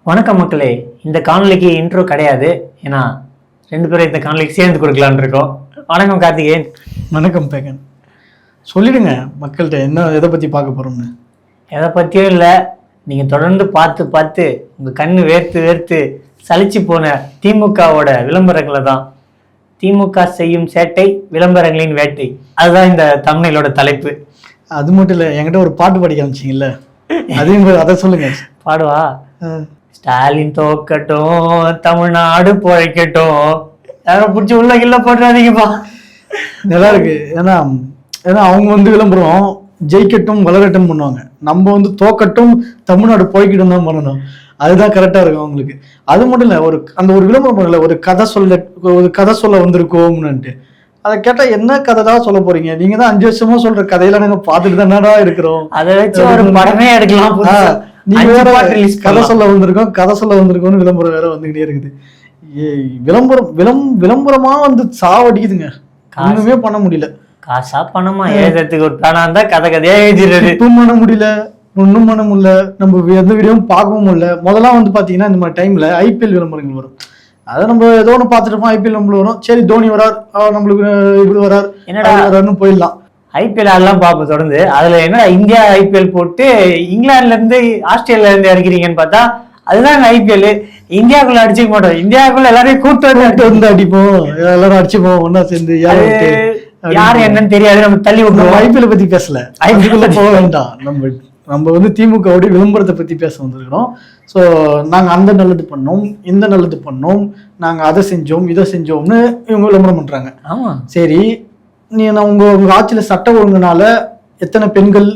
வணக்கம் மக்களே. இந்த காணொலிக்கு இன்ட்ரோ கிடையாது, ஏன்னா ரெண்டு பேரும் இந்த காணொலிக்கு சேர்ந்து கொடுக்கலான் இருக்கோம். வணக்கம் கார்த்திகேயன். வணக்கம் பேகன். சொல்லிடுங்க மக்கள்கிட்ட என்ன எதை பற்றி பார்க்க போகிறோம்னு. எதை பற்றியும் இல்லை, நீங்கள் தொடர்ந்து பார்த்து பார்த்து உங்கள் கண்ணு வேர்த்து வேர்த்து சலிச்சு போன திமுகவோட விளம்பரங்களை தான். திமுக செய்யும் சேட்டை, விளம்பரங்களின் வேட்டை, அதுதான் இந்த தமிழோட தலைப்பு. அது மட்டும் இல்லை, என்கிட்ட ஒரு பாட்டு படிக்க ஆரம்பிச்சிங்கல்ல, அதையும் அதை சொல்லுங்க. பாடுவா? ஸ்டாலின் தோக்கட்டும், தமிழ்நாடு பிழைக்கட்டும். யாரும் பிடிச்சி உள்ள கில்ல போட்டுறாதீங்கப்பா. நல்லா இருக்கு. ஏன்னா அவங்க விளம்பரம் ஜெயிக்கட்டும் வளரட்டும் பண்ணுவாங்க, நம்ம தோக்கட்டும் தமிழ்நாடு பிழைக்கட்டும் தான் பண்ணணும். அதுதான் கரெக்டா இருக்கும் அவங்களுக்கு. அது மட்டும் இல்லை, ஒரு விளம்பரம் பண்ணல, ஒரு கதை சொல்ல வந்திருக்கோம்னுட்டு. அதை கேட்டா என்ன கதை தான் சொல்ல போறீங்க? நீங்க தான் 5 வருஷமா சொல்ற கதையெல்லாம் நாங்க பார்த்துட்டு தானடா இருக்கிறோம். அதை வச்சு ஒரு படமே எடுக்கலாம். நீங்க வேற கதை சொல்ல வந்திருக்கோம்னு விளம்பரம் வேற வந்துகிட்டே இருக்குது. விளம்பரமா சாவடிக்குதுங்க. ஒண்ணுமே பண்ண முடியல. காசா பணமா எழுதுறதுக்கு ஒரு பிளானா இருந்தா கதையா எழுதிடுறது. இப்பவும் பண்ண முடியல, ஒன்னும் பண்ண முடியல. நம்ம எந்த வீடியோவும் பார்க்கவும் முடியல. முதல்லாம் பாத்தீங்கன்னா இந்த மாதிரி டைம்ல ஐபிஎல் விளம்பரங்கள் வரும். அதை நம்ம ஏதோ ஒன்று பார்த்துட்டு இருப்போம். ஐபிஎல் நம்மளுக்கு வரும், சரி தோனி வரார், நம்மளுக்கு இப்படி வரார், என்னடா வராருன்னு போயிடலாம். ஐபிஎல் அதெல்லாம் பார்ப்போம் தொடர்ந்து. அதுல என்னடா இந்தியா ஐபிஎல் போட்டு இங்கிலாந்துல இருந்து ஆஸ்திரேலியா இருந்து இறக்கிறீங்கன்னு பார்த்தா அதுதான் ஐபிஎல். இந்தியாவுக்குள்ள அடிச்சுக்க மாட்டோம், இந்தியாவுக்குள்ள எல்லாரையும் கூப்பிட்டு வந்து அடிப்போம், எல்லாரும் அடிச்சுப்போம் ஒன்னா சேர்ந்து. யாரு என்னன்னு தெரியாது, நம்ம தள்ளி விட்டுருவோம். ஐபிஎல் பத்தி பேசல, ஐபிஎல்ல போக வேண்டாம். நம்ம திமுகவுடைய விளம்பரத்தை பத்தி பேச வந்திருக்கிறோம். ஸோ நாங்க அந்த நல்லது பண்ணோம், இந்த நல்லது பண்ணோம், நாங்க அதை செஞ்சோம், இதை செஞ்சோம்னு இவங்க விளம்பரம் பண்றாங்க. ஆமா சரி, உங்க ஆட்சியில சட்ட ஒழுங்குனால எத்தனை பெண்கள்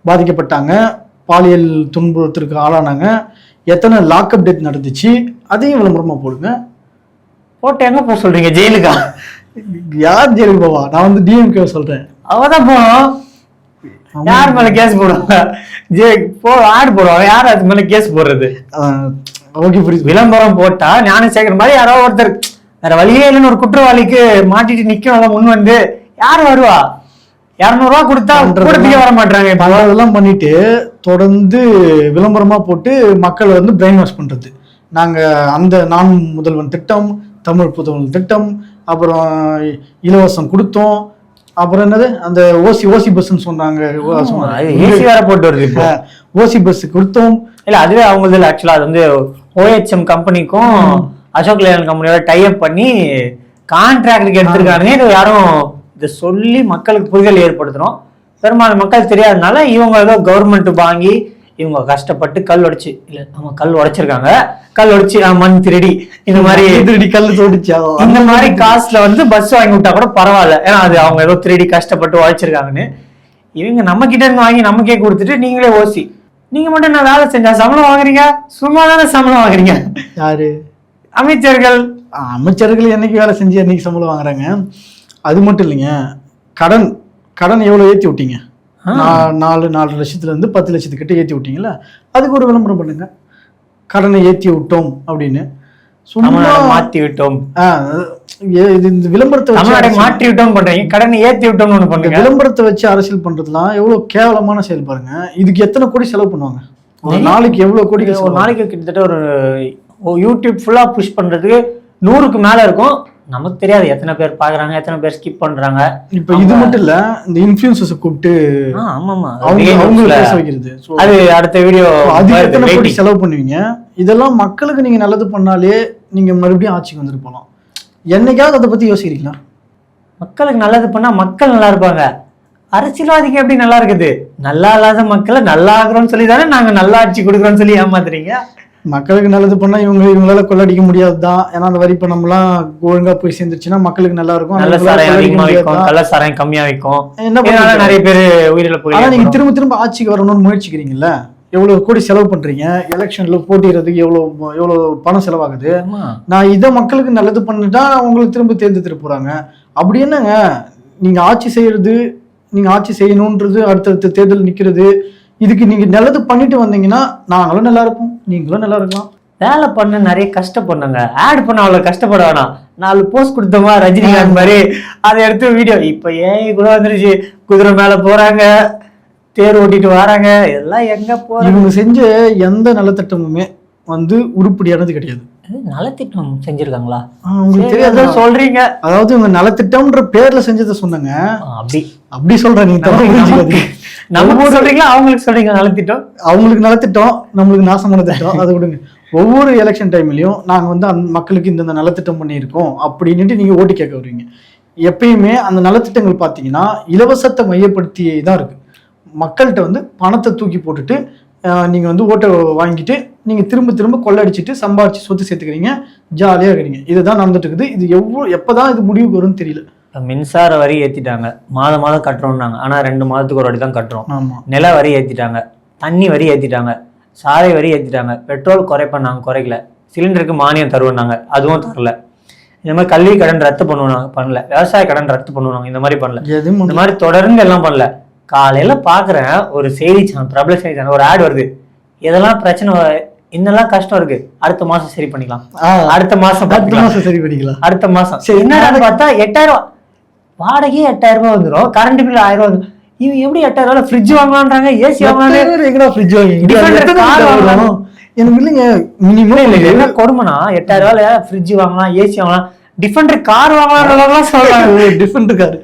பாதிக்கப்பட்டாங்க, பாலியல் துன்புறுத்தலுக்கு ஆளானாங்க, எத்தனை லாக்அப் டெத் நடந்துச்சு, அதையும் விளம்பரமா போடுங்க. போட்டு எங்க போக சொல்றீங்க? ஜெயிலுக்கா? யார் ஜெயிலுக்கு போவா? நான் டிஎம்கே சொல்றேன். அவதான் போனோம். யார் மேல கேஸ் போடுவாங்க? ஆடு போடுவாங்க, யார் அது மேல கேஸ் போடுறது? ஓகே, புரியுது. விளம்பரம் போட்டா ஞானசேகர் மாதிரி யாரோ ஒருத்தர் வேற வழியே இல்லைன்னு ஒரு குற்றவாளிக்கு மாட்டிட்டு நிக்கணும் முன் வந்து யார் வருவா? 200 ரூபா கொடுத்தா கூடத்துக்கே வர மாட்டாங்க. அதெல்லாம் பண்ணிட்டு தொடர்ந்து விளம்பரமா போட்டு மக்களை பிரெயின் வாஷ் பண்றது. நாங்க அந்த நான் முதல்வன் திட்டம், தமிழ் புதல்வன் திட்டம், அப்புறம் இலவசம் கொடுத்தோம், அப்புறம் என்னது அந்த ஓசி பஸ் சொன்னாங்க, வேற போட்டு வருது. இப்போ ஓசி பஸ் கொடுத்தோம். இல்ல அதுவே அவங்க ஆக்சுவலா அது ஓஹெச்எம் கம்பெனிக்கும் அசோக் லேலண்ட் கம்பெனியோட டைப் பண்ணி கான்ட்ராக்டுக்கு எடுத்திருக்காங்க. இது யாரும் இதை சொல்லி மக்களுக்கு புரிதல் ஏற்படுத்தணும். பெரும்பாலும் மக்கள் தெரியாதனால இவங்க ஏதோ கவர்மெண்ட் வாங்கி இவங்க கஷ்டப்பட்டு கல் உடைச்சு, இல்ல அவங்க கல் உடைச்சிருக்காங்க, கல் உடைச்சு மண் திருடி இந்த மாதிரி திருடி கல் தோடிச்சா இந்த மாதிரி காசுல பஸ் வாங்கி விட்டா கூட பரவாயில்ல, ஏன்னா அது அவங்க ஏதோ திருடி கஷ்டப்பட்டு உழைச்சிருக்காங்கன்னு. இவங்க நம்ம கிட்ட இருந்து வாங்கி நமக்கே கொடுத்துட்டு நீங்களே ஓசி, நீங்க மட்டும் நான் வேலை செஞ்சா சம்பளம் வாங்குறீங்க, சும்மா தானே சம்பளம் வாங்குறீங்க. யாரு? அமைச்சர்கள் என்னைக்கு வேலை செஞ்சு என்னைக்கு சம்பளம் வாங்குறாங்க? அது மட்டும் இல்லைங்க, கடன் எவ்வளவு ஏத்தி விட்டீங்க? 4 லட்சத்துல இருந்து 10 லட்சத்துக்கிட்ட ஏத்தி விட்டீங்கல்ல, அதுக்கு ஒரு விளம்பரம் பண்ணுங்க. கடனை ஏத்தி விட்டோம் அப்படின்னு மாத்தி விட்டோம். இந்த விளம்பரத்தை மாற்றி விட்டோம் பண்றீங்க, கடனை ஏத்தி விட்டோம்னு ஒண்ணு பண்ணுங்க. விளம்பரத்தை வச்சு அரசியல் பண்றதுலாம் எவ்வளவு கேவலமான செயல் பாருங்க. இதுக்கு எத்தனை கோடி செலவு பண்ணுவாங்க? ஒரு நாளைக்கு எவ்வளவு கோடி? ஒரு நாளைக்கு கிட்டத்தட்ட ஒரு யூடியூப் ஃபுல்லா புஷ் பண்றதுக்கு 100க்கு மேல இருக்கும். நமக்கு தெரியாது எத்தனை பேர் பாக்குறாங்க, எத்தனை பேர் ஸ்கிப் பண்றாங்க. இப்ப இது மட்டும் இல்ல, இந்த இன்ஃப்ளூயன்சர்ஸ் கூப்பிட்டு அவங்க பேச வைக்கிறது, அது அடுத்த வீடியோ. அது எத்தனை கோடி செலவு பண்ணுவீங்க? இதெல்லாம் மக்களுக்கு நீங்க நல்லது பண்ணாலே நீங்க மறுபடியும் ஆட்சிக்கு வந்துட்டு போகலாம். என்னைக்காவது அதை பத்தி யோசிக்கிறீங்களா? மக்களுக்கு நல்லது பண்ணா மக்கள் நல்லா இருப்பாங்க. அரசியல்வாதிக்கு எப்படி நல்லா இருக்குது? நல்லா இல்லாத மக்களை நல்லா ஆகுறோம்னு சொல்லி தானே நாங்க நல்லா ஆட்சி கொடுக்குறோம்னு சொல்லி ஏமாத்துறீங்க. மக்களுக்கு நல்லது பண்ணா இவங்களால கொள்ளடிக்க முடியாதுதான். ஏன்னா அந்த வரி பணம் எல்லாம் ஒழுங்கா போய் சேர்ந்துருச்சுன்னா மக்களுக்கு நல்லா இருக்கும். கள்ளசாராயம் கம்மியா வைக்கும், நிறைய பேர் உயிரிழப்பு போய். ஆனா நீங்க திரும்ப ஆட்சிக்கு வரணும்னு முயற்சிக்கிறீங்கல்ல, எவ்வளவு கோடி செலவு பண்றீங்க? எலெக்ஷன்ல போட்டிடுறதுக்கு எவ்வளவு பணம் செலவாகுது. நான் இதை மக்களுக்கு நல்லது பண்ணிட்டா உங்களுக்கு திரும்ப தேர்ந்தெடுத்துட்டு போறாங்க. அப்படி என்னங்க நீங்க ஆட்சி செய்யறது, நீங்க ஆட்சி செய்யணும்ன்றது, அடுத்தடுத்த தேர்தல் நிக்கிறது, இதுக்கு நீங்க நல்லது பண்ணிட்டு வந்தீங்கன்னா நாங்களும் நல்லா இருப்போம், நீங்களும் நல்லா இருக்கலாம். வேலை பண்ண நிறைய கஷ்டப்படுங்க, ஆட் பண்ண அவ்வளவு கஷ்டப்பட வேணாம். 4 போஸ்ட் கொடுத்தோமா ரஜினிகாந்த் மாதிரி அதை எடுத்து வீடியோ. இப்ப ஏன் கூட வந்துருச்சு, குதிரை மேல போறாங்க, தேர் ஓட்டிட்டு வராங்க, இதெல்லாம் எங்க போறாங்க? இவங்க செஞ்ச எந்த நலத்திட்டமுமே வந்து உருப்படியானது கிடையாது. நலத்திட்டம் செஞ்சிருக்காங்களா? உங்களுக்கு தெரியாத சொல்றீங்க. அதாவது இவங்க நலத்திட்டம்ன்ற பேர்ல செஞ்சதை சொன்னாங்க. அப்படி சொல்றேன், நீங்க தப்பா புரிஞ்சுக்காதீங்க. நம்ம சொல்றீங்களா அவங்களுக்கு சொல்றீங்க நலத்திட்டம்? அவங்களுக்கு நலத்திட்டம், நம்மளுக்கு நாசமான திட்டம், அதை விடுங்க. ஒவ்வொரு எலெக்ஷன் டைம்லயும் நாங்க வந்து அந்த மக்களுக்கு இந்த நலத்திட்டம் பண்ணியிருக்கோம் அப்படின்ட்டு நீங்க ஓட்டு கேட்க வருவீங்க. எப்பயுமே அந்த நலத்திட்டங்கள் பார்த்தீங்கன்னா இலவசத்தை மையப்படுத்தி தான் இருக்கு. மக்கள்கிட்ட வந்து பணத்தை தூக்கி போட்டுட்டு நீங்க வந்து ஓட்டை வாங்கிட்டு நீங்க திரும்ப திரும்ப கொள்ளடிச்சிட்டு சம்பாதிச்சு சொத்து சேர்த்துக்கிறீங்க, ஜாலியா இருக்கிறீங்க. இதுதான் நடந்துட்டு இருக்குது. இது எப்பதான் இது முடிவுக்கு வரும்னு தெரியல. மின்சார வரி ஏத்திட்டாங்க, மாதம் மாதம் கட்டுறோம்னாங்க. ஆனா 2 மாதத்துக்கு ஒரு வாட்டி தான் கட்டுறோம். ஆமா. நில வரி ஏத்திட்டாங்க, தண்ணி வரி ஏத்திட்டாங்க, சாலை வரி ஏத்திட்டாங்க, பெட்ரோல் குறைப்பாங்க, குறைக்கல. சிலிண்டருக்கு மானியம் தருவாங்க, அதுவும் தரல. இந்த மாதிரி கல்வி கடன் ரத்து பண்ணுவாங்க, பண்ணல. விவசாய கடன் ரத்து பண்ணுவாங்க, இந்த மாதிரி பண்ணல. இந்த மாதிரி தொடர்ந்து எல்லாம் பண்ணல. காலையில பாக்குறேன் ஒரு செய்தி சேனல், பிரபல செய்தி சேனல், ஒரு ஆட் வருது. இதெல்லாம் பிரச்சனை, இன்னெல்லாம் கஷ்டம் இருக்கு, அடுத்த மாசம் சரி பண்ணிக்கலாம், அடுத்த மாசம் சரி பண்ணிக்கலாம், அடுத்த மாசம் சரி. என்னன்னு பார்த்தா 8000 வாடகையே 8000 ரூபாய் வந்துடும், கரண்ட் பில் 1000 ரூபாய் வந்துடும். இவங்க எப்படி 8000 ரூபாய் ஃப்ரிட்ஜ் வாங்கலான்றாங்க, ஏசி வாங்கலாம், ஃப்ரிட்ஜ் வாங்கி எனக்கு இல்லைங்க. மினிமம் என்ன கொடுமைனா 8000 ரூபாயில ஃப்ரிட்ஜ் வாங்கலாம், ஏசி வாங்கலாம், டிஃபெண்டர் கார் வாங்கலாம் சொல்றாங்க. டிஃபெண்டர் கார்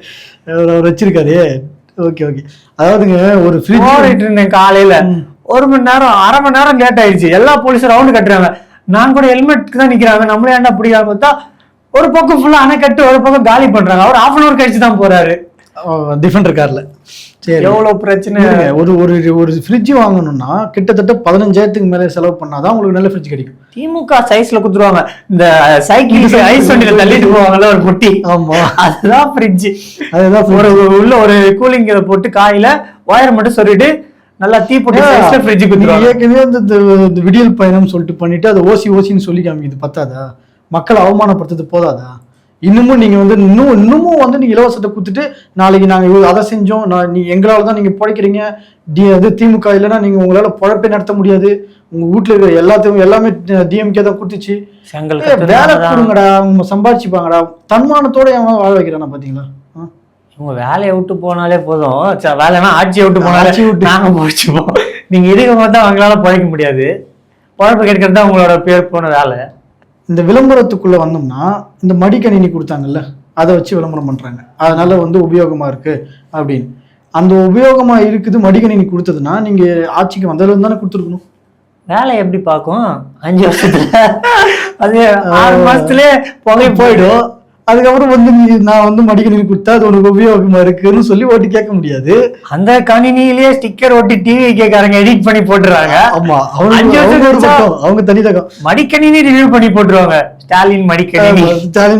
வச்சிருக்காரு. Okay okay. அதாவதுங்க ஒரு ஃப்ரிட்ஜ் ஓடிட்டு இருந்தேன் காலையில, 1 மணி நேரம் 1/2 மணி நேரம் லேட் ஆயிடுச்சு. எல்லா போலீஸும் ரவுண்டு கட்டுறாங்க, நான் கூட ஹெல்மெட் தான் நிக்கிறாங்க. நம்மளே ஏன்டா பிடிக்காம பார்த்தா ஒரு பக்கம் ஃபுல்லா அணை கட்டு, ஒரு பக்கம் காலி பண்றாங்க. அவர் 1/2 hour கழிச்சு தான் போறாரு டிஃபெண்டர் கார்ல. சரி, எவ்வளவு பிரச்சனை. ஒரு ஃப்ரிட்ஜ் வாங்கணும்னா கிட்டத்தட்ட 15,000க்கு மேல செலவு பண்ணாதான் உங்களுக்கு நல்ல ஃப்ரிட்ஜ் கிடைக்கும். திமுக சைஸ்ல குடுத்துருவாங்க, இந்த சைக்கிள் ஐஸ் வண்டியில தள்ளிட்டு போவாங்கல்ல ஒரு குட்டி, ஆமா அதுதான் ஃப்ரிட்ஜ். அதுதான் உள்ள ஒரு கூலிங் இதை போட்டு காயில ஒயர் மட்டும் சொல்லிட்டு நல்லா தீப்பொட்டி சைஸ்ல ஃப்ரிட்ஜ் குடுத்துருவாங்க. ஏற்கனவே இந்த விடியல் பயணம் சொல்லிட்டு பண்ணிட்டு அது ஓசின்னு சொல்லி காமிக்குது. பத்தாதா? மக்களை அவமானப்படுத்துறது போதாதா? இன்னமும் நீங்க வந்து இன்னமும் வந்து நீங்க இலவசத்தை கொடுத்துட்டு நாளைக்கு நாங்க அதை செஞ்சோம், எங்களால தான் நீங்க பிழைக்கிறீங்க, அது திமுக இல்லைன்னா நீங்க உங்களால பொழப்பே நடத்த முடியாது, உங்க வீட்டுல இருக்கிற எல்லாமே டிஎம்கே தான் கொடுத்துச்சு, வேலை கொடுங்கடா, அவங்க சம்பாதிச்சுப்பாங்கடா, தன்மானத்தோட வாழ வைக்கிறானா பாத்தீங்களா? உங்க வேலையை விட்டு போனாலே போதும், வேலைனா ஆட்சியை விட்டு போனாலே நாங்க போச்சுப்போம். நீங்க இதுக்கு பார்த்தா அவங்களால பிழைக்க முடியாது, பொழப்பு கேட்கறது தான் உங்களோட பேர் போன வேலை. இந்த விளம்பரத்துக்குள்ள வந்தோம்னா இந்த மடிக்கணினி கொடுத்தாங்கல்ல, அதை வச்சு விளம்பரம் பண்றாங்க, அதனால வந்து உபயோகமா இருக்கு அப்படின்னு. அந்த உபயோகமா இருக்குது மடிக்கணினி கொடுத்ததுன்னா நீங்க ஆட்சிக்கு வந்ததுல தானே கொடுத்துருக்கணும். வேலை எப்படி பார்க்கும் 5 வருஷத்துல, அது 6 மாசத்துலயே புகை போயிடும். அதுக்கப்புறம் வந்து நான் வந்து மடிக்கணினி கொடுத்தா அது உனக்கு உபயோகமா இருக்குன்னு சொல்லி ஓட்டி கேட்க முடியாது. அந்த கணினிலேயே ஸ்டிக்கர் ஒட்டி டிவி கேட்காரங்க எடிட் பண்ணி போட்டுறாங்க. ஆமா, அவங்க தனிதகம் மடிக்கணினி ரிவ்யூ பண்ணி போட்டுருவாங்க. ஸ்டாலின்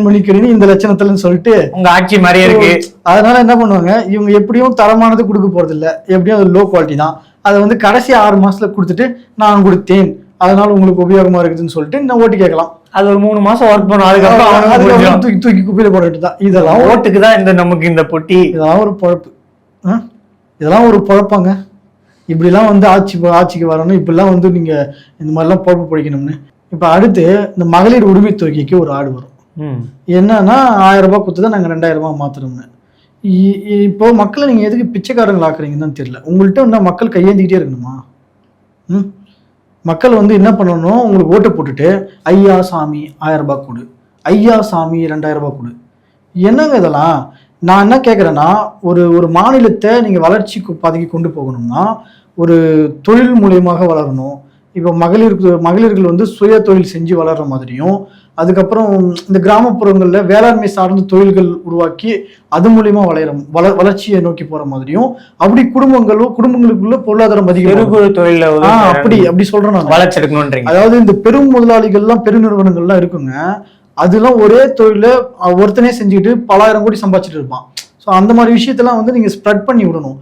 மடிக்கணினி இந்த லட்சணத்துலன்னு சொல்லிட்டு உங்க ஆட்சி மாதிரியே இருக்கு. அதனால என்ன பண்ணுவாங்க, இவங்க எப்படியும் தரமானது கொடுக்க போறது இல்ல, எப்படியும் அது லோ குவாலிட்டி தான். அதை வந்து கடைசி 6 மாசத்துல கொடுத்துட்டு நான் கொடுத்தேன், அதனால உங்களுக்கு உபயோகமா இருக்குதுன்னு சொல்லிட்டு நான் ஓட்டு கேட்கலாம். அது ஒரு 3 மாசம் ஒர்க் பண்ணும், அதுக்கப்புறம் தூக்கி குப்பையில போட்டுட்டு தான். இதெல்லாம் ஓட்டுக்கு தான் இந்த நமக்கு இந்த பொட்டி, இதெல்லாம் ஒரு பொழப்பு, இதெல்லாம் ஒரு பொழப்பாங்க. இப்படிலாம் வந்து ஆட்சிக்கு வரணும், இப்படிலாம் வந்து நீங்க இந்த மாதிரிலாம் பொழப்பு பிடிக்கணும்னு. இப்ப அடுத்து இந்த மகளிர் உரிமை தொகைக்கு ஒரு ஆடு வரும். என்னன்னா 1000 ரூபாய் கொடுத்துதான் நாங்க 2000 ரூபாய் மாத்தணும்னு. இப்போ மக்களை நீங்க எதுக்கு பிச்சைக்காரங்கள் ஆக்குறீங்கன்னு தெரியல. உங்கள்கிட்ட வந்து மக்கள் கையேந்திக்கிட்டே இருக்கணுமா? மக்கள் வந்து என்ன பண்ணணும், உங்களுக்கு ஓட்டு போட்டுட்டு ஐயா சாமி 1000 ரூபாய் கொடு, ஐயா சாமி 2000 ரூபாய் கொடு. என்னங்க இதெல்லாம்? நான் என்ன கேட்குறேன்னா, ஒரு மாநிலத்தை நீங்கள் வளர்ச்சிக்கு பாதைக்கு கொண்டு போகணும்னா ஒரு தொழில் மூலியமாக வளரணும். இப்போ மகளிர்கள் வந்து சுய தொழில் செஞ்சு வளர்ற மாதிரியும், அதுக்கப்புறம் இந்த கிராமப்புறங்களில் வேளாண்மை சார்ந்த தொழில்கள் உருவாக்கி அது மூலியமா வளர்ச்சியை நோக்கி போற மாதிரியும், அப்படி குடும்பங்களுக்குள்ள பொருளாதாரம் அதிகம் அப்படி சொல்றேன் நான். வளர்ச்சி எடுக்கணும்ன்றீங்க. அதாவது இந்த பெரும் முதலாளிகள்லாம் பெருநிறுவனங்கள்லாம் இருக்குங்க, அதெல்லாம் ஒரே தொழில ஒருத்தனே செஞ்சுக்கிட்டு பலாயிரம் கோடி சம்பாதிச்சுட்டு இருப்பான். ஸோ அந்த மாதிரி விஷயத்தெல்லாம் வந்து நீங்க ஸ்ப்ரெட் பண்ணி விடணும்.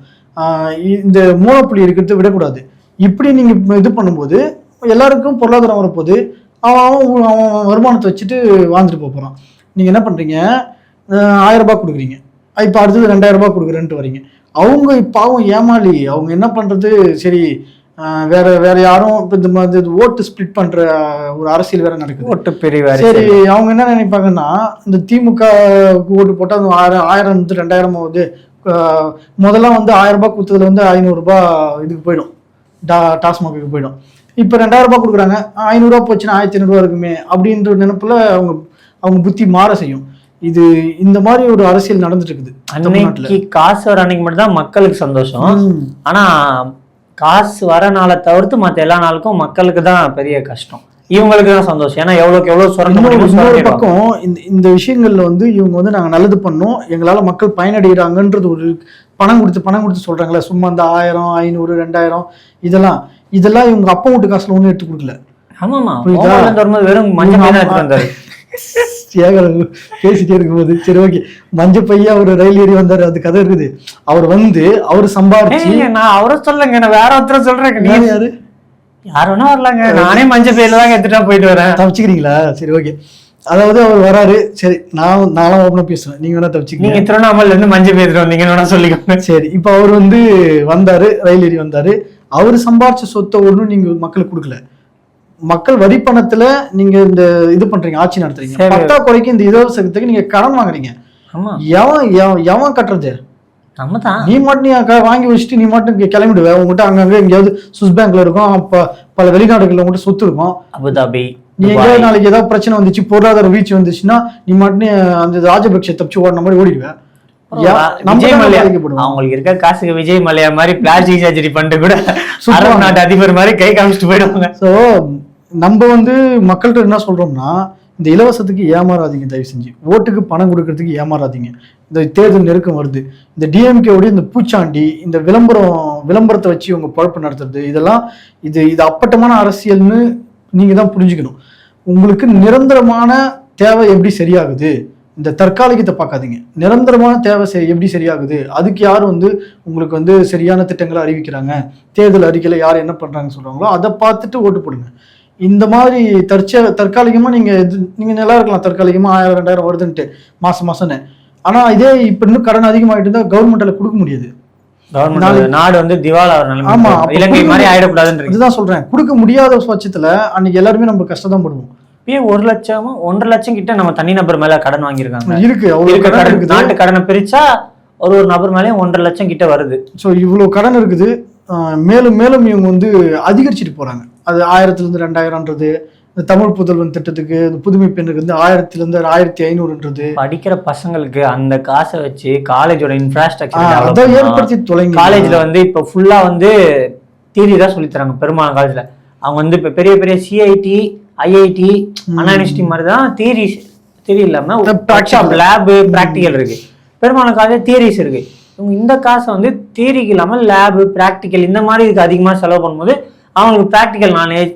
இந்த மூலப்புள்ளி இருக்கிறத விடக்கூடாது. இப்படி நீங்க இது பண்ணும்போது எல்லாருக்கும் பொருளாதாரம் வரப்போகுது, அவன் வருமானத்தை வச்சுட்டு வாழ்ந்துட்டு போறான். நீங்க என்ன பண்றீங்க, 1000 ரூபாய் கொடுக்குறீங்க, இப்ப அடுத்தது 2000 ரூபாய் கொடுக்குறேன்ட்டு வரீங்க. அவங்க பாவம் ஏமாளி, அவங்க என்ன பண்றது, சரி வேற யாரும் இப்ப இந்த ஓட்டு ஸ்பிளிட் பண்ற ஒரு அரசியல் வேற நடக்குது, ஓட்டு பிரிவு. சரி, அவங்க என்ன நினைப்பாங்கன்னா, இந்த திமுக ஓட்டு போட்டா 1000 2000 ஆகுது, முதல்ல வந்து 1000 ரூபாய் கொடுத்ததுல வந்து 500 ரூபாய் இதுக்கு போயிடும், டாஸ்மாக்கு போயிடும். இப்ப 2000 ரூபாய் கொடுக்குறாங்க, 500 ரூபாய் போச்சுன்னா 1500 ரூபாய் இருக்குமே அப்படின்ற நினைப்புல அவங்க புத்தி மாற செய்யும். இது இந்த மாதிரி ஒரு அரசியல் நடந்துட்டு இருக்குது அன்னைக்கு. காசு வர அன்னைக்கு மட்டும் தான் மக்களுக்கு சந்தோஷம். ஆனா காசு வர நாளை தவிர்த்து மத்த எல்லா நாளுக்கும் மக்களுக்கு தான் பெரிய கஷ்டம், இவங்களுக்கு தான் சந்தோஷம். ஏன்னா எவ்வளவுக்கு எவ்வளவு இன்னொரு பக்கம் இந்த விஷயங்கள்ல இவங்க நாங்க நல்லது பண்ணோம், எங்களால மக்கள் பயனடைகிறாங்கன்றது ஒரு பணம் கொடுத்து சொல்றாங்களே, சும்மா அந்த 1000 500 2000 இதெல்லாம் இவங்க அப்பா வீட்டு காசுல ஒண்ணும் எடுத்து கொடுக்கல. ஆமாமா, வெறும் மஞ்சள் பை எடுத்து வந்தாரு. பேசிட்டே இருக்கும்போது சரி ஓகே, மஞ்ச பையா ஒரு ரயில் ஏறி வந்தாரு, அது கதை இருக்குது. அவர் சம்பாதிச்சு, நான் அவரை சொல்லுங்க, நான் வேற ஒருத்தர சொல்றேன். யார் வேணா வரலாங்க, நானே மஞ்சள் பையில தான் எடுத்துட்டா போயிட்டு வரேன். தப்பிச்சுக்கிறீங்களா? சரி ஓகே. அதாவது அவர் வராரு, சரி நானும் ஓப்பனா பேசுறேன், நீங்க வேணா தப்பிச்சுக்க. நீங்க திருவண்ணாமலையில இருந்து மஞ்சள் பேசுறோம், நீங்க வேணா சொல்லிக்கோங்க. சரி, இப்ப அவர் வந்தாரு, ரயில் ஏறி வந்தாரு. அவர் சம்பாரிச்ச சொத்தை ஒண்ணும் நீங்க மக்களுக்கு கொடுக்கல. மக்கள் வரி பணத்துல நீங்க இந்த இது பண்றீங்க, ஆட்சி நடத்துறீங்க. பத்தாக்குறைக்கு இந்த இலவசத்துக்கு நீங்க கடன் வாங்குறீங்க. எவன் கட்டுறது? நீ மட்டும் வாங்கி வச்சுட்டு நீ மட்டும் கிளம்பிடுவேன். உங்ககிட்ட அங்கங்க எங்கேயாவது சுவிஸ் பேங்க்ல இருக்கும், பல வெளிநாடுகள்ல உங்ககிட்ட சொத்து இருக்கும், அபுதாபி. நீ எங்கேயாவது நாளைக்கு ஏதாவது பிரச்சனை வந்துச்சு, பொருளாதார வீழ்ச்சி வந்துச்சுன்னா நீ மட்டும் அந்த ராஜபக்ஷ தப்பிச்சு ஓடின மாதிரி ஓடிடுவேன். அவங்களுக்கு இருக்க காசுக்கு விஜய் மல்லையா மாதிரி பிளாஸ்டிக் சர்ஜரி பண்ணிட்டு கூட அரபு நாட்டு அதிபர் மாதிரி கை காமிச்சிட்டு போயிடுவாங்க. சோ நம்ம மக்கள்கிட்ட என்ன சொல்றோம்னா, இந்த இலவசத்துக்கு ஏமாறாதீங்க, தயவு செஞ்சு. ஓட்டுக்கு பணம் கொடுக்கறதுக்கு ஏமாறாதீங்க. இந்த தேர்தல் நெருக்கம் வருது, இந்த டிஎம்கேவுடைய இந்த பூச்சாண்டி, இந்த விளம்பரத்தை வச்சு இவங்க பொழப்பு நடத்துறது, இது அப்பட்டமான அரசியல்னு நீங்க தான் புரிஞ்சுக்கணும். உங்களுக்கு நிரந்தரமான தேவை எப்படி சரியாகுது, இந்த தற்காலிகத்தை பார்க்காதீங்க. நிரந்தரமான தேவை எப்படி சரியாகுது, அதுக்கு யார் உங்களுக்கு சரியான திட்டங்களை அறிவிக்கிறாங்க, தேர்தல் அறிக்கையில யார் என்ன பண்றாங்கன்னு சொல்றாங்களோ அதை பார்த்துட்டு ஓட்டு போடுங்க. இந்த மாதிரி தற்காலிகமா நீங்க நல்லா இருக்கலாம், தற்காலிகமா 1000 2000 வருதுன்ட்டு மாசம்னு. ஆனா இதே இப்ப இன்னும் கடன் அதிகமாயிட்டு இருந்தா கவர்மெண்டால கொடுக்க முடியாது. நாடு திவாலா இதுதான் சொல்றேன். கொடுக்க முடியாத பட்சத்துல அன்னைக்கு எல்லாருமே நம்ம கஷ்டம் தான் படுவோம். 1 லட்சம் 1.5 லட்சம் கிட்ட நம்ம தனிநபர் மேல கடன் வாங்கியிருக்காங்க. இருக்கு நாட்டு கடனை பிரிச்சா ஒரு நபர் மேலே 1.5 லட்சம் கிட்ட வருது. ஸோ இவ்வளவு கடன் இருக்குது. மேலும் மேலும் இவங்க அதிகரிச்சுட்டு போறாங்க. அது 1000 இருந்து 2000ன்றது, இந்த தமிழ் புதல்வன் திட்டத்துக்கு புதுமை பெண்ணுக்கு 1000 இருந்து 1500ன்றது. படிக்கிற பசங்களுக்கு அந்த காசை வச்சு காலேஜோட இன்ஃப்ராஸ்ட்ரக்சர் ஏற்படுத்தி தொலைங்க. காலேஜ்ல இப்ப ஃபுல்லா தியரி தான் சொல்லி தராங்க. பெரும்பாலும் காலேஜ்ல அவங்க இப்ப பெரிய பெரிய சிஐடி ஐஐடி அண்ணா யூனிவர்சிட்டி மாதிரி தான் தியரி இல்லாம லேபு பிராக்டிக்கல் இருக்கு. பெரும்பாலும் காலேஜ் தியரிஸ் இருக்கு. இந்த காசை தியரிக்கு இல்லாமல் லேபு பிராக்டிக்கல் இந்த மாதிரி இதுக்கு அதிகமாக செலவு பண்ணும்போது அவங்களுக்கு பிராக்டிக்கல் நாலேஜ்,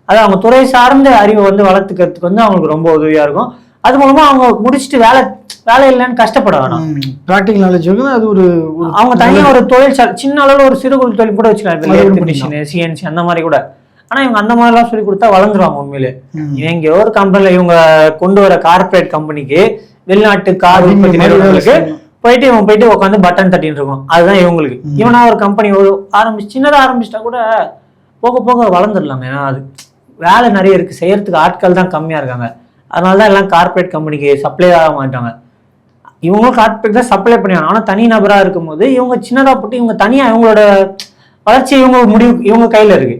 அது அவங்க துறை சார்ந்த அறிவை வளர்த்துக்கிறதுக்கு அவங்களுக்கு ரொம்ப உதவியா இருக்கும். அது மூலமா அவங்க முடிச்சுட்டு வேலை இல்லைன்னு கஷ்டப்பட வேணாம். பிராக்டிக்கல் நாலேஜ் அது அவங்க தனியா ஒரு தொழில் சின்ன அளவுல ஒரு சிறு தொழில் கூட வச்சுக்கலாம், சிஎன்சி அந்த மாதிரி கூட. ஆனா இவங்க அந்த மாதிரி எல்லாம் சொல்லி கொடுத்தா வளர்ந்துருவாங்க. உண்மையிலே இவங்க ஒரு கம்பெனில இவங்க கொண்டு வர கார்பரேட் கம்பெனிக்கு வெளிநாட்டு கார் உற்பத்தி நிறுவனங்களுக்கு போயிட்டு உட்காந்து பட்டன் தட்டின்னு இருக்கணும். அதுதான் இவங்களுக்கு. இவனா ஒரு கம்பெனி சின்னதாக ஆரம்பிச்சிட்டா கூட போக போக வளர்ந்துடலாங்க. ஏன்னா அது வேலை நிறைய இருக்கு, செய்யறதுக்கு ஆட்கள் தான் கம்மியா இருக்காங்க. அதனாலதான் எல்லாம் கார்பரேட் கம்பெனிக்கு சப்ளை ஆக மாட்டாங்க. இவங்களும் கார்பரேட் தான் சப்ளை பண்ணுவாங்க. ஆனா தனி நபரா இருக்கும்போது இவங்க சின்னதா போட்டு இவங்க தனியா இவங்களோட வளர்ச்சி இவங்க கையில இருக்கு.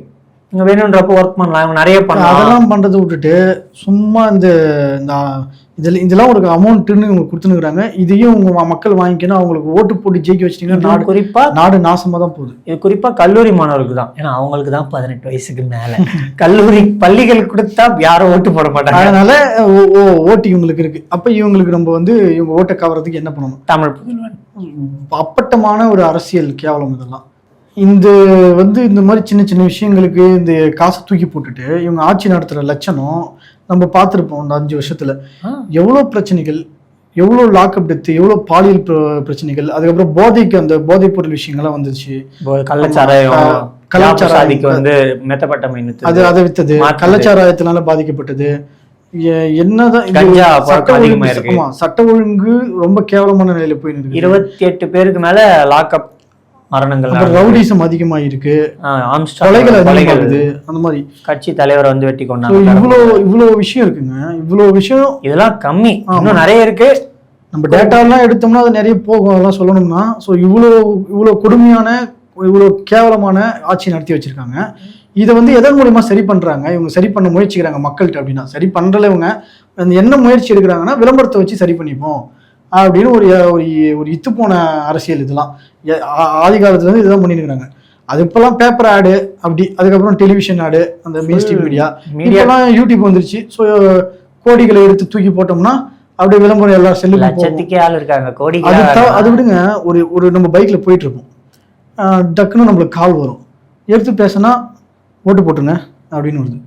இவங்க வேணுன்றப்போ ஒர்க் பண்ணலாம், இவங்க நிறைய பண்ணலாம். அதெல்லாம் பண்றதை விட்டுட்டு சும்மா இதெல்லாம் ஒரு அமௌண்ட்னு இவங்க கொடுத்துனுக்குறாங்க. இதையும் உங்க மக்கள் வாங்கிக்கணும், அவங்களுக்கு ஓட்டு போட்டு ஜெயிக்க வச்சிட்டீங்கன்னா நாடு நாசமா தான் போகுது. இது குறிப்பா கல்லூரி மாணவர்களுக்கு தான். ஏன்னா அவங்களுக்கு தான் 18 வயசுக்கு மேல கல்லூரி பள்ளிகள் கொடுத்தா யாரும் ஓட்டு போட மாட்டாங்க. அதனால ஓட்டு இவங்களுக்கு இருக்கு. அப்ப இவங்களுக்கு நம்ம இவங்க ஓட்டை கவர்றதுக்கு என்ன பண்ணணும்? தமிழ் புதல்வன். அப்பட்டமான ஒரு அரசியல் கேவலம் இதெல்லாம். இந்த மாதிரி சின்ன சின்ன விஷயங்களுக்கு இந்த காசை தூக்கி போட்டுட்டு இவங்க ஆட்சி நடத்துற லட்சணம் நம்ம பார்த்துருப்போம். இந்த 5 வருஷத்துல எவ்வளவு பிரச்சனைகள், எவ்வளவு லாக்அப் டெத்து, எவ்வளவு பாலியல் பிரச்சனைகள், அதுக்கப்புறம் அந்த போதைப் பொருள் விஷயங்கள்லாம் வந்துச்சு. அதை வித்தது, கள்ளச்சாராயத்தினால பாதிக்கப்பட்டது. என்னதான் சட்ட ஒழுங்கு ரொம்ப கேவலமான நிலையில போயிருக்கு. 28 பேருக்கு மேல லாக்அப் மரணங்கள், ரவுடிசம் அதிகமாயிருக்கு, கொலைகள் அதிகமாகுது. அந்த மாதிரி கட்சி தலைவரை வெட்டி கொண்டாங்க. இவ்வளவு விஷயம் இருக்குங்க. இவ்வளவு விஷயம் இதெல்லாம் கம்மி, இன்னும் நிறைய இருக்கு. நம்ம டேட்டா எல்லாம் எடுத்தோம்னா அது நிறைய போகும். அதெல்லாம் சொல்லணும்னா இவ்வளவு கொடுமையான, இவ்வளவு கேவலமான ஆட்சி நடத்தி வச்சிருக்காங்க. இதை வந்து எதன் மூலியமா சரி பண்றாங்க, இவங்க சரி பண்ண முயற்சிக்கிறாங்க மக்கள்கிட்ட அப்படின்னா, சரி பண்றல இவங்க என்ன முயற்சி எடுக்கிறாங்கன்னா விளம்பரத்தை வச்சு சரி பண்ணிப்போம் அப்படின்னு ஒரு ஒரு ஒரு இத்து போன அரசியல். இதெல்லாம் ஆதி காலத்துல இருந்து இதுதான் பண்ணிட்டு இருக்காங்க. அது இப்பெல்லாம் பேப்பர் ஆடு அப்படி, அதுக்கப்புறம் டெலிவிஷன் ஆடு, அந்த மெயின் ஸ்ட்ரீம் மீடியா, இப்பெல்லாம் யூடியூப் வந்துருச்சு. ஸோ கோடிகளை எடுத்து தூக்கி போட்டோம்னா அப்படியே விளம்பரம் எல்லா செல்லுக்கே ஆள் இருக்காங்க கோடி. அது விடுங்க, ஒரு நம்ம பைக்ல போயிட்டு இருப்போம், டக்குன்னு நம்மளுக்கு கால் வரும், எடுத்து பேசினா ஓட்டு போட்டுங்க அப்படின்னு வருது.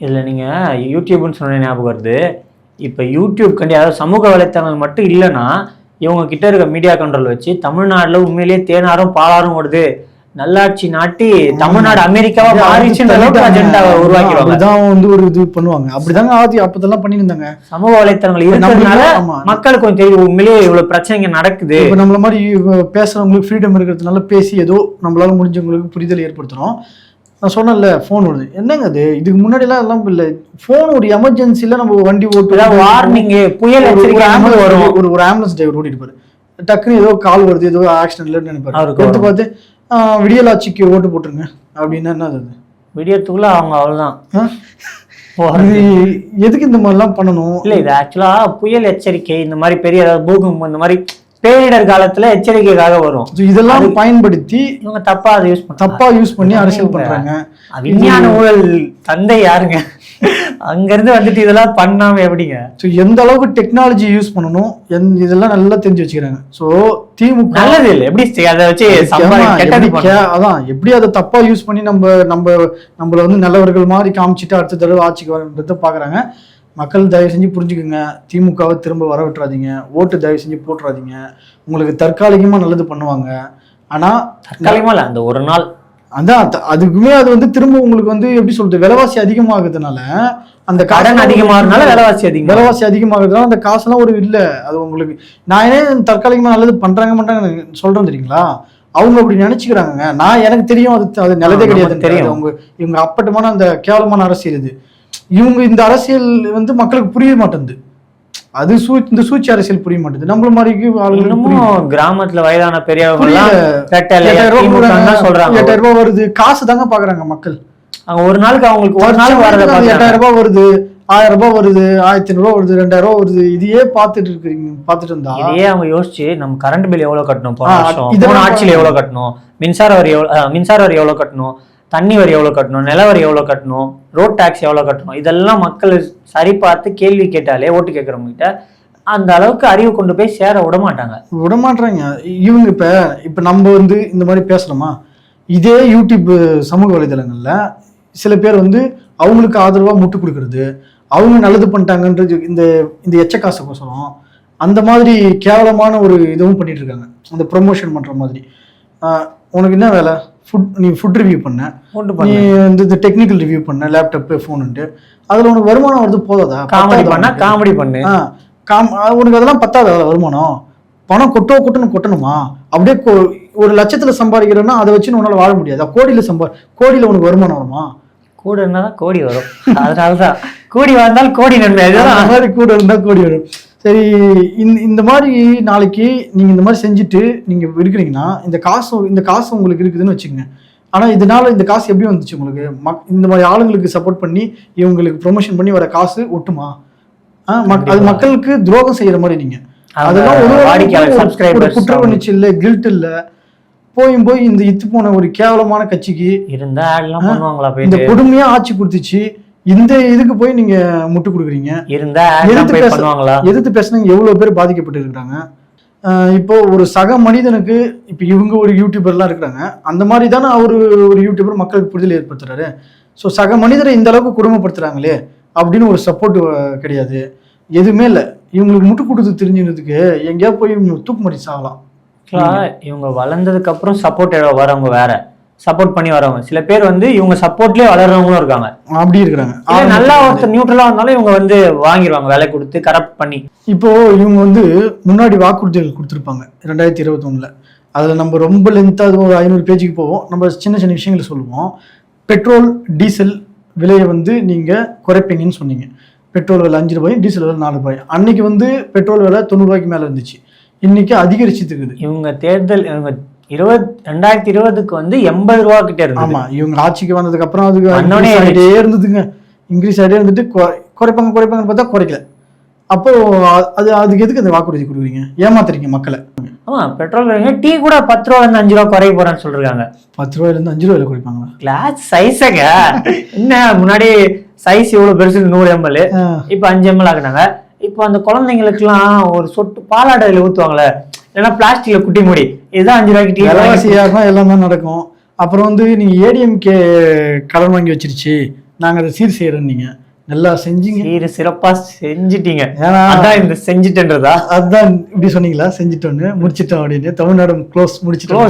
இதில் நீங்கள் யூடியூப்னு சொன்ன ஞாபகம் வருது. இப்போ யூடியூப் அதாவது சமூக வலைத்தளங்கள் மட்டும் இல்லைன்னா இவங்க கிட்ட இருக்க மீடியா கண்ட்ரோல் வச்சு தமிழ்நாட்டில் உண்மையிலேயே தேனாரும் பாலாரும் ஓடுது, நல்லாட்சி நாட்டி தமிழ்நாடு அமெரிக்காவா மாறிச்சுன்ற அளவுக்கு அஜெண்டாவை உருவாக்கிடுவாங்க. அப்படிதான் வந்து ஒரு இது பண்ணுவாங்க. அப்படிதாங்க ஆதி அப்பதெல்லாம் பண்ணிட்டு இருந்தாங்க. சமூக வலைத்தளங்கள் இருக்கிறதுனால மக்களுக்கு கொஞ்சம் தெரியும் உண்மையிலேயே இவ்வளவு பிரச்சனைங்க நடக்குது. இப்போ நம்மள மாதிரி பேசுறவங்களுக்கு ஃப்ரீடம் இருக்கிறதுனால பேசி ஏதோ நம்மளால முடிஞ்சவங்களுக்கு புரிதல் ஏற்படுத்துறோம். நான் சொன்னேன்ல ஃபோன் வருது, என்னங்க அது, இதுக்கு முன்னாடி எல்லாம் எல்லாம் இல்லை, ஃபோன் ஒரு எமர்ஜென்சில நம்ம வண்டி ஓட்டு வார்னிங் புயல் வரும், ஒரு ஆம்புலன்ஸ் டிரைவர் ஓட்டிட்டு இருப்பாரு, டக்குன்னு ஏதோ கால் வருது, ஏதோ ஆக்சிடென்ட்ல நினைப்பாரு, எடுத்து பார்த்து விடியலாட்சிக்கு ஓட்டு போட்டுருங்க அப்படின்னா என்ன அது, விடியத்துக்குள்ள அவங்க அவ்வளவுதான். எதுக்கு இந்த மாதிரிலாம் பண்ணணும்? இல்ல இது ஆக்சுவலா புயல் எச்சரிக்கை, இந்த மாதிரி பெரிய பூகம்பம், இந்த மாதிரி பேரிடர் காலத்துல எச்சரிக்கைக்காக வரும். இதெல்லாம் பயன்படுத்தி இவங்க தப்பா யூஸ் பண்ணி அரசியல் பண்றாங்க. விஞ்ஞான ஊழல் தந்தை யாருங்க? அங்க இருந்து வந்துட்டு இதெல்லாம் பண்ணாம எப்படிங்க? எந்த அளவுக்கு டெக்னாலஜி யூஸ் பண்ணணும் இதெல்லாம் நல்லா தெரிஞ்சு வச்சுக்கிறாங்க. சோ திமுக நல்லது இல்லை, எப்படி அதை வச்சு அதான் எப்படி அதை தப்பா யூஸ் பண்ணி நம்மள வந்து நல்லவர்கள் மாதிரி காமிச்சிட்டு அடுத்த தடவை ஆட்சிக்கு வரன்றத பாக்குறாங்க. மக்கள் தயவு செஞ்சு புரிஞ்சுக்குங்க, திமுகவை திரும்ப வர விட்டுறாதீங்க, ஓட்டு தயவு செஞ்சு போட்டுறாதீங்க. உங்களுக்கு தற்காலிகமா நல்லது பண்ணுவாங்க, ஆனா தற்காலிகமா இல்ல, அந்த ஒரு நாள் அதான் அதுக்குமே அது வந்து திரும்ப உங்களுக்கு வந்து எப்படி சொல்றது, விலைவாசி அதிகமாகுதுனால அந்த கடன் அதிகமாகறதுனால விலைவாசி அதிகமாகுதுனால அந்த காசுலாம் ஒரு இல்லை. அது உங்களுக்கு நான் ஏன் தற்காலிகமா நல்லது பண்றாங்க சொல்றேன் தெரியுங்களா? அவங்க அப்படி நினைச்சுக்கிறாங்க. நான் எனக்கு தெரியும் அது நல்லதே கிடையாது தெரியும். இவங்க அப்பட்டமான அந்த கேவலமான அரசியல் இது. இவங்க இந்த அரசியல் வந்து மக்களுக்கு புரிய மாட்டேங்குது. அது இந்த சூழ்ச்சி அரசியல் புரிய மாட்டேங்குது. நம்மள மாதிரி கிராமத்துல வயதான பெரியவங்க 8,000 ரூபாய் வருது, காசு தாங்க பாக்குறாங்க மக்கள். ஒரு நாளுக்கு அவங்களுக்கு ஒரு நாள் 8,000 ரூபாய் வருது, 1000 ரூபாய் வருது, 1500 ரூபாய் வருது, 2000 ரூபாய் வருது. இதையே பாத்துட்டு இருந்தா இதையே அவங்க யோசிச்சு நம்ம கரண்ட் பில் எவ்வளவு கட்டணும், போன ஆட்சியில எவ்வளவு கட்டணும், மின்சார வரி எவ்வளவு கட்டணும், தண்ணி வரி எவ்வளவு கட்டணும், நில வரி எவ்வளவு கட்டணும், ரோட் டாக்ஸ் எவ்வளவு கட்டணும், இதெல்லாம் மக்கள் சரி பார்த்து கேள்வி கேட்டாலே ஓட்டு கேட்கறவங்க கிட்ட அந்த அளவுக்கு அறிவு கொண்டு போய் சேர விடமாட்டாங்க. இவங்க இப்ப நம்ம வந்து இந்த மாதிரி பேசுறோமா, இதே யூடியூப் சமூக வலைதளங்கள்ல சில பேர் வந்து அவங்களுக்கு ஆதரவா முட்டு கொடுக்கறது, அவங்க நல்லது பண்ணிட்டாங்கன்றது இந்த எச்ச காசுக்கோசரம் அந்த மாதிரி கேவலமான ஒரு இதுவும் பண்ணிட்டு இருக்காங்க. அந்த ப்ரொமோஷன் பண்ற மாதிரி. உனக்கு என்ன வேலை, நீ ஃபுட் ரிவ்யூ பண்ண, நீ இந்த டெக்னிக்கல் ரிவ்யூ பண்ண, லேப்டாப் ஃபோனுன்ட்டு, அதுல உனக்கு வருமானம் வருது போதாதா? காமெடி பண்ணு, உனக்கு அதெல்லாம் பத்தாதா வருமானம்? பணம் கொட்டணுமா? அப்படியே 1,00,000 சம்பாதிக்கிறேன்னா அதை வச்சு உன்னால வாழ முடியாது. கோடியில உனக்கு வருமானம் வருமா? கூட இருந்தாதான் கோடி வரும். அதனாலதான் கூடி வாழ்ந்தால் கோடி நன்மை. அந்த மாதிரி கூட இருந்தா கோடி வரும். சரி, இந்த மாதிரி நாளைக்கு நீங்க இந்த மாதிரி செஞ்சுட்டு நீங்க இருக்கிறீங்கன்னா இந்த காசு உங்களுக்கு இருக்குதுன்னு வச்சுக்கோங்க. ஆனா இதனால இந்த காசு எப்படி வந்துச்சு உங்களுக்கு? இந்த மாதிரி ஆளுங்களுக்கு சப்போர்ட் பண்ணி இவங்களுக்கு ப்ரொமோஷன் பண்ணி வர காசு ஒட்டுமா? அது மக்களுக்கு துரோகம் செய்யற மாதிரி. நீங்க அதெல்லாம் குற்ற உணர்ச்சி இல்ல, கில்ட் இல்ல, போய் இந்த இத்து போன ஒரு கேவலமான கட்சிக்கு இந்த கொடுமையா ஆட்சி கொடுத்துச்சு, இந்த இதுக்கு போய் நீங்க முட்டு கொடுக்குறீங்க. எதிர்த்து பேசுனவங்க எவ்வளவு பேர் பாதிக்கப்பட்டு இருக்கிறாங்க. இப்போ ஒரு சக மனிதனுக்கு இப்ப இவங்க ஒரு யூடியூபர்லாம் இருக்கிறாங்க, அந்த மாதிரி தானே ஒரு யூடியூபர் மக்களுக்கு புரிதல் ஏற்படுத்துறாரு. ஸோ சக மனிதரை இந்த அளவுக்கு கொடுமைப்படுத்துறாங்களே அப்படின்னு ஒரு சப்போர்ட் கிடையாது, எதுவுமே இல்லை. இவங்களுக்கு முட்டு கொடுத்து தெரிஞ்சுக்கிறதுக்கு எங்கேயா போய் தூக்கு மாட்டி சாகலாம். இவங்க வளர்ந்ததுக்கு அப்புறம் சப்போர்ட் வரவங்க வேற, சப்போர்ட் பண்ணி வரவங்க சில பேர் வந்து இவங்க சப்போர்ட்லயே வளர்றவங்களும் இருக்காங்க. அப்படி இருக்கிறாங்க. நல்லா ஒருத்தர் நியூட்ரலா இருந்தாலும் இவங்க வந்து வாங்கிடுவாங்க விலை கொடுத்து கரப்ட் பண்ணி. இப்போ இவங்க வந்து முன்னாடி வாக்குறுதிகள் கொடுத்துருப்பாங்க 2021. அதுல நம்ம ரொம்ப லென்த்தா ஒரு 500 பேஜுக்கு போவோம். நம்ம சின்ன சின்ன விஷயங்களை சொல்லுவோம். பெட்ரோல் டீசல் விலையை வந்து நீங்க குறைப்பீங்கன்னு சொன்னீங்க. பெட்ரோல் விலை 5 ரூபாய், டீசல் விலை 4 ரூபாய். அன்னைக்கு வந்து பெட்ரோல் விலை 90 ரூபாய்க்கு மேல இருந்துச்சு, இன்னைக்கு அதிகரிச்சுட்டு இருக்குது. இவங்க தேர்தல் 2020க்கு வந்து 80 ரூபா கிட்ட இருந்தது. ஆமா, இவங்க ஆட்சிக்கு வந்ததுக்கு அப்புறம் அதுக்கு அன்னோனே increase ஆயிட்டே இருந்ததுங்க. இன்க்ரீஸ் ஆகிட்டே இருந்துட்டு குறைப்பாங்கன்னு பார்த்தா குறைக்கல. அப்போ அதுக்கு எதுக்கு அந்த வாக்குறுதி கொடுக்குறீங்க? ஏமாத்துறீங்க மக்களை. ஆமா, பெட்ரோல் டீ கூட 10 ரூபா இருந்து 5 ரூபா குறைய போறான்னு சொல்றாங்க. 10 ரூபாயிலிருந்து 5 ரூபாயில குறைப்பாங்களா? கிளாஸ் சைஸங்க என்ன, முன்னாடி சைஸ் இவ்வளவு பெருசு 100 ml, இப்ப 5 ml ஆகுனாங்க. இப்போ அந்த குழந்தைங்களுக்கு எல்லாம் ஒரு சொட்டு பாலாடையில ஊத்துவாங்களே, இல்லைன்னா பிளாஸ்டிக்ல குட்டி மூடி, இதுதான் 5 ரூபாய்க்கு டீ. விலைவாசியாக எல்லாமே நடக்கும். அப்புறம் வந்து நீங்க ஏடிஎம்கே கடன் வாங்கி வச்சிருச்சு, நாங்க அதை சீர் செய்யறோம், நீங்க நல்லா செஞ்சீங்க, சிறப்பா செஞ்சிட்டீங்க. ஏன்னா அதான் இந்த செஞ்சுட்டேன்றதா, அதுதான் இப்படி சொன்னீங்களா, செஞ்சுட்டோன்னு முடிச்சிட்டோம் அப்படின்னு. தமிழ்நாடு க்ளோஸ் முடிச்சிட்டோம்.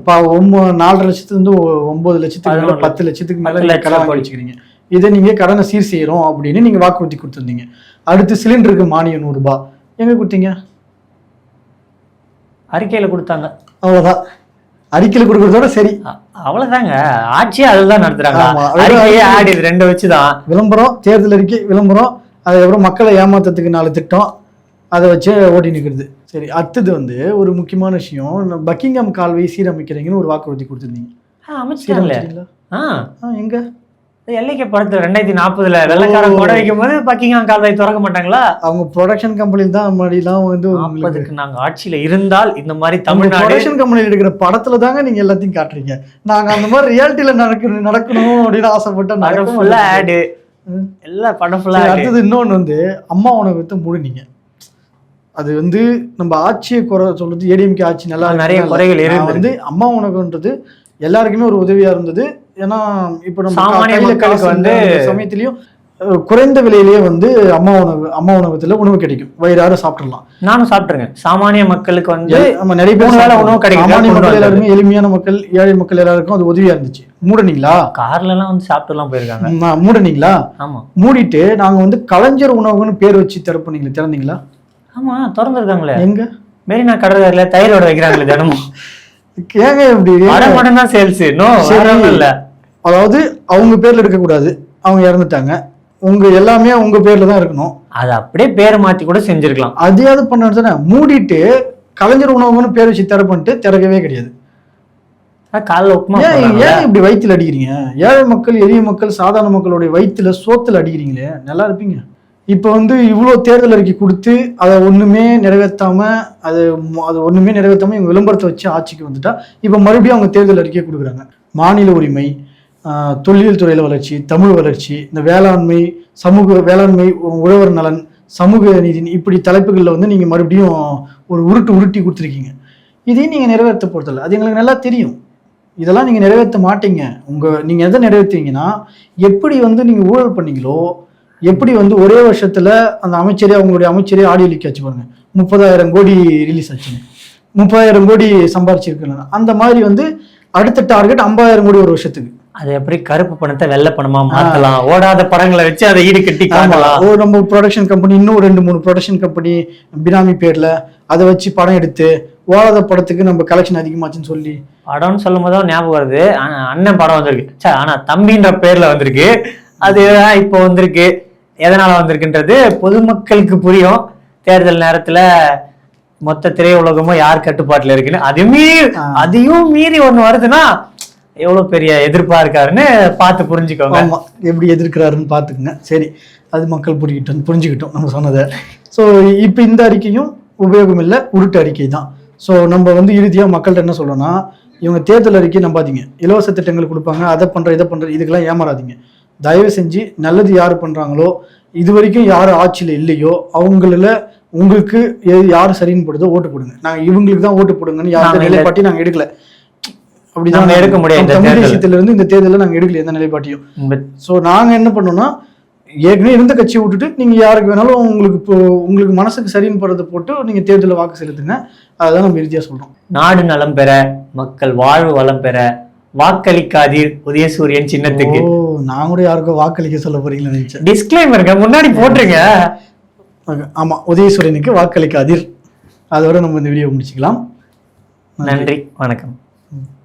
4.5 லட்சத்துல இருந்து 9 லட்சத்துக்கு மேல 10 லட்சத்துக்கு மேல கடன் வாங்கி வச்சுக்கிறீங்க. இதை நீங்க கடனை சீர் செய்யறோம் அப்படின்னு நீங்க வாக்குறுதி கொடுத்துருந்தீங்க. அடுத்து சிலிண்டருக்கு மானியம் 100 ரூபாய் எங்க கொடுத்தீங்க? அறிக்கையில கொடுத்தாங்க, அவ்வளவுதான். அறிக்கையில கொடுக்கறதோட சரி, அவ்வளவுதாங்க. ஆட்சியே அதுதான் நடத்துறாங்க. அறிக்கையே ஆட், இது 2 வச்சுதான் விளம்பரம், தேர்தல் அறிக்கை, விளம்பரம், அதுக்கப்புறம் மக்களை ஏமாத்தத்துக்கு 4 திட்டம், அதை வச்சு ஓட்டி நிற்கிறது. சரி, அடுத்தது வந்து ஒரு முக்கியமான விஷயம், பக்கிங்ஹாம் கால்வாய் சீரமைக்கிறீங்கன்னு ஒரு வாக்குறுதி கொடுத்துருந்தீங்க. அமைச்சிட்டாங்களா? எங்க எல்லைக்கு படத்துல 2040ல வெள்ளக்காரன் கொடை வைக்கும் போது பக்கிங்ஹாம் கால்வாய் திறக்க மாட்டாங்களா? அவங்க ப்ரொடக்ஷன் கம்பெனில தான் முன்னாடிலாம் வந்து 40க்கு நாங்க ஆட்சியில இருந்தால் இந்த மாதிரி தமிழ்நாடு ப்ரொடக்ஷன் கம்பெனில எடுக்கிற படத்துல தாங்க நீங்க எல்லாத்தையும் காட்டுறீங்க. நாங்க அந்த மாதிரி ரியாலிட்டியில நடக்கணும் அப்படின்னு ஆசைப்பட்ட படம் ஃபுல்லா ஆடு, எல்லா படம் ஃபுல்லா. அடுத்தது இன்னொன்னு வந்து அம்மா உணவகத்தை மூடுனீங்க. அது வந்து நம்ம ஆட்சியை குறை சொல்றது, ஏடிஎம்கே ஆட்சி நல்லா நிறைய குறைகள் இருக்கு. வந்து அம்மா உணவுன்றது எல்லாருக்குமே ஒரு உதவியா இருந்தது. ஏன்னா இப்ப நம்ம சாமானிய மக்களுக்கு வந்து சமயத்திலயும் குறைந்த விலையிலேயே வந்து அம்மா உணவகத்துல உணவு கிடைக்கும், வயிறார சாப்பிடலாம். நானும் சாப்பிட்டுருங்க. சாமானிய மக்களுக்கு வந்து நம்ம நிறைய பேர் உணவு கிடைக்கும். சாமானிய மக்கள் எல்லாருமே, எளிமையான மக்கள், ஏழை மக்கள் எல்லாருக்கும் அது உதவியா இருந்துச்சு. மூடனீங்களா? கார்ல எல்லாம் வந்து சாப்பிட்டு எல்லாம் போயிருக்காங்க. மூடனீங்களா? ஆமா, மூடிட்டு நாங்க வந்து கலைஞர் உணவுன்னு பேர் வச்சு திறந்தீங்களா? ஆமா, திறந்துருக்காங்களே. எங்க? மெரினா கடற்கரையில தயிரோட வைக்கிறாங்களே தினமும். ஏங்க இப்படி மட்டும் தான் சேல்ஸ், இல்ல. அதாவது அவங்க பேர்ல இருக்க கூடாது, அவங்க இறந்துட்டாங்க, உங்க எல்லாமே உங்க பேர்ல தான் இருக்கணும். அது அப்படியே பேரை மாத்தி கூட செஞ்சிருக்கலாம். அதையாவது பண்ண மூடிட்டு கலைஞர் உணவுன்னு பேர் வச்சு பண்ணிட்டு திறக்கவே கிடையாது. ஏன் இப்படி வயிற்றுல அடிக்கிறீங்க? ஏழை மக்கள், எளிய மக்கள், சாதாரண மக்களுடைய வயிற்றுல சோத்துல அடிக்கிறீங்களே, நல்லா இருப்பீங்க. இப்போ வந்து இவ்வளோ தேர்தல் அறிக்கை கொடுத்து அதை ஒன்றுமே நிறைவேற்றாம இவங்க விளம்பரத்தை வச்சு ஆட்சிக்கு வந்துட்டா இப்போ மறுபடியும் அவங்க தேர்தல் அறிக்கையை கொடுக்குறாங்க. மாநில உரிமை, தொல்லியல் துறையில் வளர்ச்சி, தமிழ் வளர்ச்சி, இந்த வேளாண்மை, வேளாண்மை, உழவர் நலன், சமூக நீதி, இப்படி தலைப்புகளில் வந்து நீங்கள் மறுபடியும் ஒரு உருட்டி கொடுத்துருக்கீங்க. இதையும் நீங்கள் நிறைவேற்ற போகிறதில்ல, அது எங்களுக்கு நல்லா தெரியும். இதெல்லாம் நீங்கள் நிறைவேற்ற மாட்டீங்க. நீங்கள் எதை நிறைவேற்றுவீங்கன்னா, எப்படி வந்து நீங்கள் ஊழல் பண்ணீங்களோ, எப்படி வந்து ஒரே வருஷத்துல அந்த அவங்களுடைய அமைச்சரே ஆடியோ லீக் ஆச்சு பாருங்க, 30,000 கோடி ரிலீஸ் ஆச்சுங்க, 30,000 கோடி சம்பாரிச்சிருக்கு. அந்த மாதிரி வந்து அடுத்த டார்கெட் 50,000 கோடி ஒரு வருஷத்துக்கு. அது எப்படி கருப்பு பணத்தை வெள்ளை பணமா மாத்தலாம், ஓடாத படங்களை வச்சு அதை ஈடு கட்டி காணலாம். நம்ம ப்ரொடக்ஷன் கம்பெனி, இன்னும் 2-3 ப்ரொடக்ஷன் கம்பெனி பினாமி பேர்ல அதை வச்சு படம் எடுத்து, ஓடாத படத்துக்கு நம்ம கலெக்ஷன் அதிகமாச்சுன்னு சொல்லி படம்னு சொல்லும் போது ஞாபகம் வருது, அண்ணன் படம் வந்திருக்கு, ஆனா தம்பின்ற பேர்ல வந்திருக்கு. அது இப்போ வந்திருக்கு, எதனால வந்திருக்குன்றது பொதுமக்களுக்கு புரியும். தேர்தல் நேரத்துல மொத்த திரையுலகமும் யார் கட்டுப்பாட்டுல இருக்குன்னு அதையும் மீறி ஒண்ணு வருதுன்னா எவ்வளவு பெரிய எதிர்ப்பா இருக்காருன்னு பார்த்து புரிஞ்சுக்கோங்க. ஆமா, எப்படி எதிர்க்கிறாருன்னு பாத்துக்குங்க. சரி, அது மக்கள் புரிஞ்சுக்கிட்டோம் நம்ம சொன்னதை. ஸோ இப்போ இந்த அறிக்கையும் உபயோகம் இல்லை, உருட்டு அறிக்கை தான். ஸோ நம்ம வந்து இறுதியா மக்கள்கிட்ட என்ன சொல்றோம்னா, இவங்க தேர்தல் அறிக்கை நம்பாதீங்க, இலவச திட்டங்கள் கொடுப்பாங்க, அதை பண்ற இதை பண்ற, இதுக்கெல்லாம் ஏமாறாதீங்க. தயவு செஞ்சு நல்லது யாரு பண்றாங்களோ, இது வரைக்கும் யாரு ஆட்சியில இல்லையோ அவங்கள உங்களுக்கு யாரு சரின்னு போடுதோ ஓட்டு போடுங்க. நாங்க இவங்களுக்கு தான் ஓட்டு போடுங்கன்னு யாரும் நிலைப்பாட்டி நாங்க எடுக்கல. அப்படிதான் எடுக்க முடியாது. தமிழ் தேசியத்துல இருந்து இந்த தேர்தலில் நாங்க எடுக்கல எந்த நிலைப்பாட்டியும். ஸோ நாங்க என்ன பண்ணோம்னா, ஏற்கனவே இருந்த கட்சியை விட்டுட்டு நீங்க யாருக்கு வேணாலும் உங்களுக்கு மனசுக்கு சரின்னு போறதை போட்டு நீங்க தேர்தலில் வாக்கு செலுத்துங்க. அதான் நம்ம இறுதியா சொல்றோம். நாடு நலம் பெற, மக்கள் வாழ்வு வளம் பெற வாக்களிக்காதீர் உதயசூரியன் சின்னத்துக்கு. நான் கூட யாருக்கும் வாக்களிக்க சொல்ல போறீங்களா நினைச்சேன். டிஸ்க்ளைமருங்க முன்னாடி போட்டுருங்க. ஆமா, உதயசூரியனுக்கு வாக்களிக்காதீர். அதோட நம்ம இந்த வீடியோ முடிச்சுக்கலாம். நன்றி, வணக்கம்.